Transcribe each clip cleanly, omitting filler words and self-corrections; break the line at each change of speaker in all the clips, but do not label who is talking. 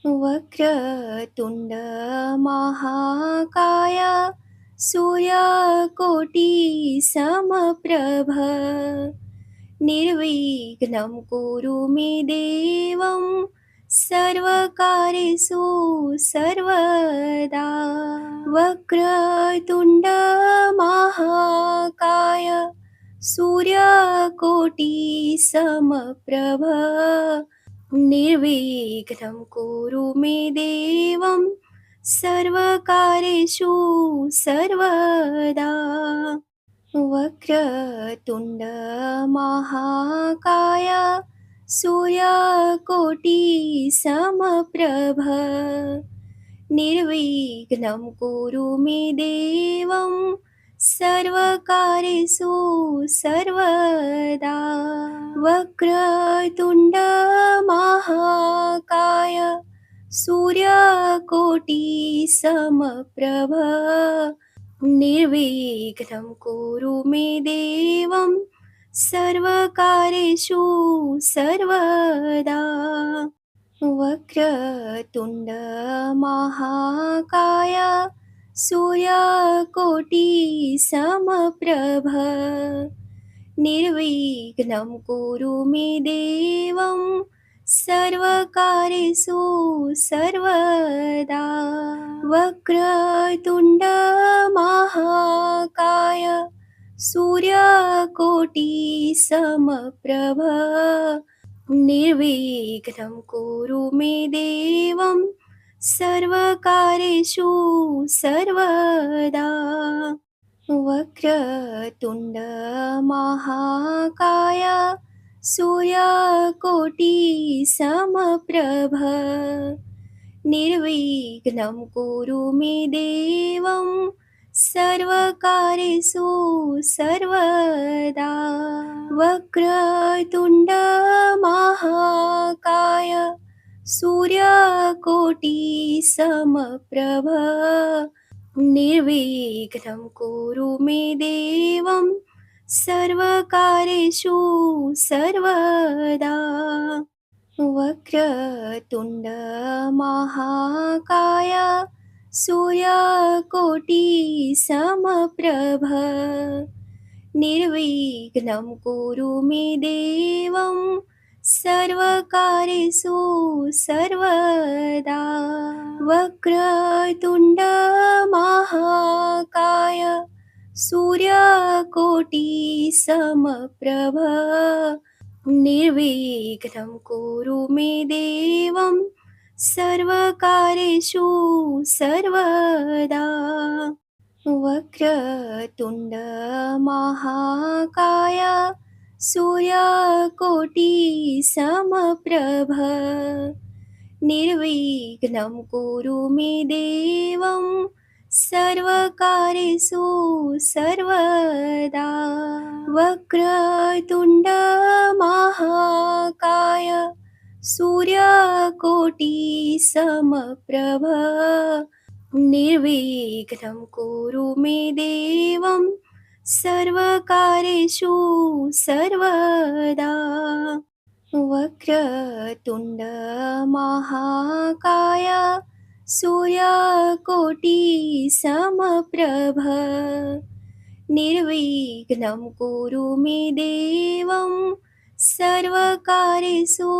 वक्रतुण्ड महाकाय सूर्यकोटि समप्रभ निर्विघ्नं कुरु मे देवं सर्वकार्येषु सर्वदा। वक्रतुण्ड महाकाय सूर्यकोटि समप्रभ निर्विघ्नं कुरु मे देवं सर्वकार्येषु सर्वदा। वक्रतुण्ड महाकाय सूर्यकोटि समप्रभ निर्विघ्नं कुरु मे देवं सर्वकार्येषु सर्वदा। वक्रतुण्ड महाकाय सूर्यकोटि समप्रभ निर्विघ्नं कुरु मे देवं सर्वकार्येषु सर्वदा। वक्रतुण्ड महाकाय सूर्यकोटि समप्रभ निर्विघ्नं कुरु मे देवं सर्वकार्येषु सर्वदा। वक्रतुण्ड महाकाय सूर्यकोटि समप्रभ निर्विघ्नं कुरु मे देवं सर्वकार्येषु सर्वदा। वक्रतुण्ड महाकाय सूर्यकोटि समप्रभ निर्विघ्नं कुरु मे देवं सर्वकार्येषु सर्वदा। वक्रतुण्ड महाकाय सूर्यकोटि समप्रभ निर्विघ्नं कुरु मे देवं सर्वकार्येषु सर्वदा। वक्रतुण्ड महाकाय सूर्यकोटि समप्रभ निर्विघ्नं कुरु मे देवं सर्वकार्येषु सर्वदा। वक्रतुण्ड महाकाय सूर्यकोटि समप्रभ निर्विघ्नं कुरु मे देवं सर्वकार्येषु सर्वदा। वक्रतुण्ड महाकाय सूर्यकोटि समप्रभ निर्विघ्नं कुरु मे देवं सर्वकार्येषु सर्वदा। वक्रतुण्ड महाकाय सूर्यकोटि समप्रभ निर्विघ्नं कुरु मे देवं सर्वकार्येषु सर्वदा। वक्रतुण्ड महाकाय सूर्यकोटि समप्रभ निर्विघ्नं कुरु मे देवं सर्वकार्येषु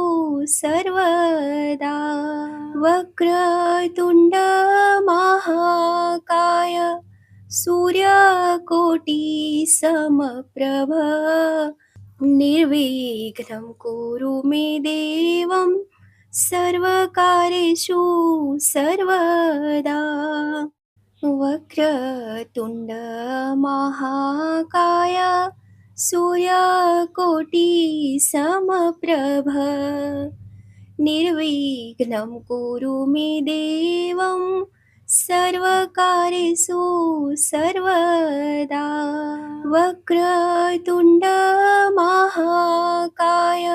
सर्वदा। वक्रतुण्ड महाकाय सूर्यकोटि समप्रभ निर्विघ्नं कुरु मे देवं सर्वकार्येषु सर्वदा। वक्रतुण्ड महाकाय सूर्यकोटि समप्रभ निर्विघ्नं कुरु मे देवं सर्वकार्येषु सर्वदा। वक्रतुण्ड महाकाय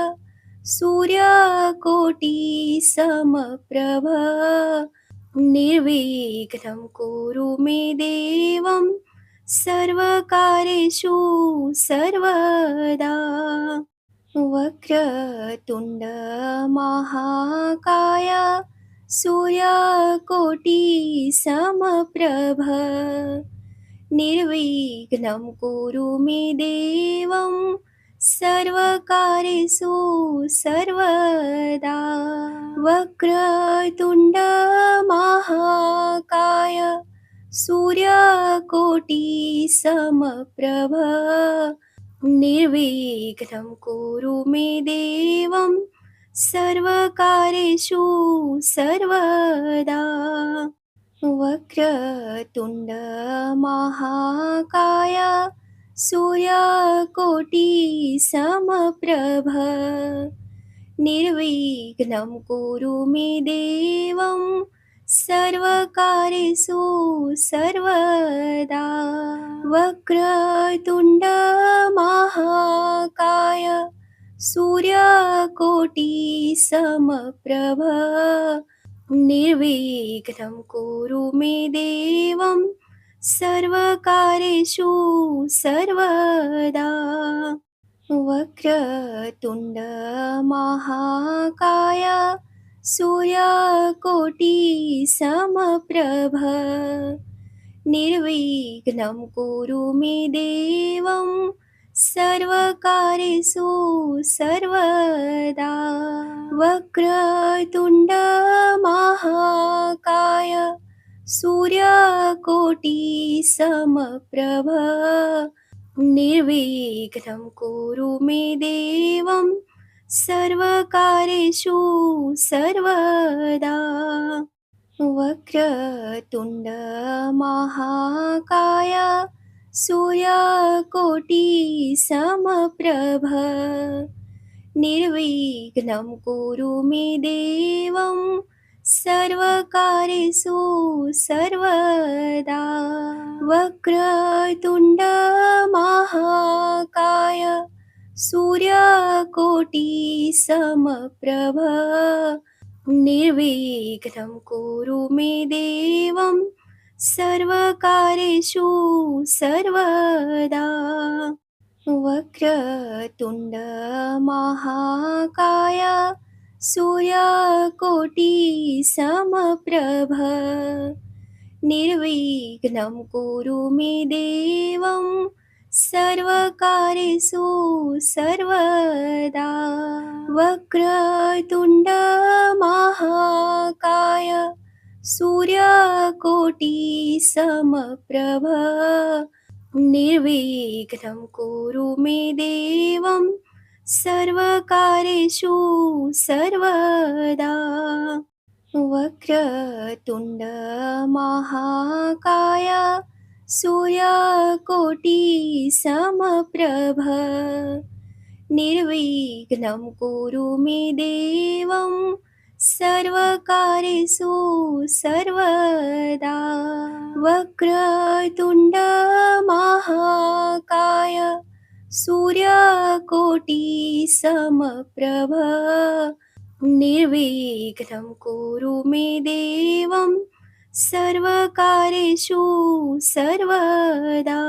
सूर्यकोटि समप्रभ निर्विघ्नं कुरु मे देवं सर्वकार्येषु सर्वदा। वक्रतुण्ड महाकाय सूर्यकोटि समप्रभ निर्विघ्नं कुरु मे देवं सर्वकार्येषु सर्वदा वक्रतुण्ड महाकाय सूर्यकोटि समप्रभ निर्विघ्नं कुरु मे देवं सर्वकार्येषु सर्वदा वक्रतुण्ड महाकाय सूर्यकोटि समप्रभ निर्विघ्नं कुरु मे देवं सर्वकार्येषु सर्वदा वक्रतुण्ड महाकाय सूर्यकोटि समप्रभ निर्विघ्नं कुरु मे देवं सर्वकार्येषु सर्वदा वक्रतुण्ड महाकाय सूर्यकोटि समप्रभ निर्विघ्नं कुरु मे देवं सर्वकार्येषु सर्वदा वक्रतुण्ड महाकाय सूर्यकोटि समप्रभ निर्विघ्नं कुरु मे देवं सर्वकार्येषु सर्वदा वक्रतुण्ड महाकाय सूर्यकोटि समप्रभ निर्विघ्नं कुरु मे देवं सर्वकार्येषु सर्वदा वक्रतुण्ड महाकाय सूर्यकोटि समप्रभ निर्विघ्नं कुरु मे देवं सर्वकार्येषु सर्वदा वक्रतुण्ड महाकाय सूर्यकोटि समप्रभ निर्विघ्नं कुरु मे देवं सर्वकार्येषु सर्वदा वक्रतुण्ड महाकाय सूर्यकोटि समप्रभ निर्विघ्नं कुरु मे देवं सर्वकार्येषु सर्वदा वक्रतुण्ड महाकाय सूर्यकोटि समप्रभ निर्विघ्नं कुरु मे देवं सर्वकार्येषु सर्वदा वक्रतुण्ड महाकाय सूर्यकोटि समप्रभ निर्विघ्नं कुरु मे देवं सर्वकार्येषु सर्वदा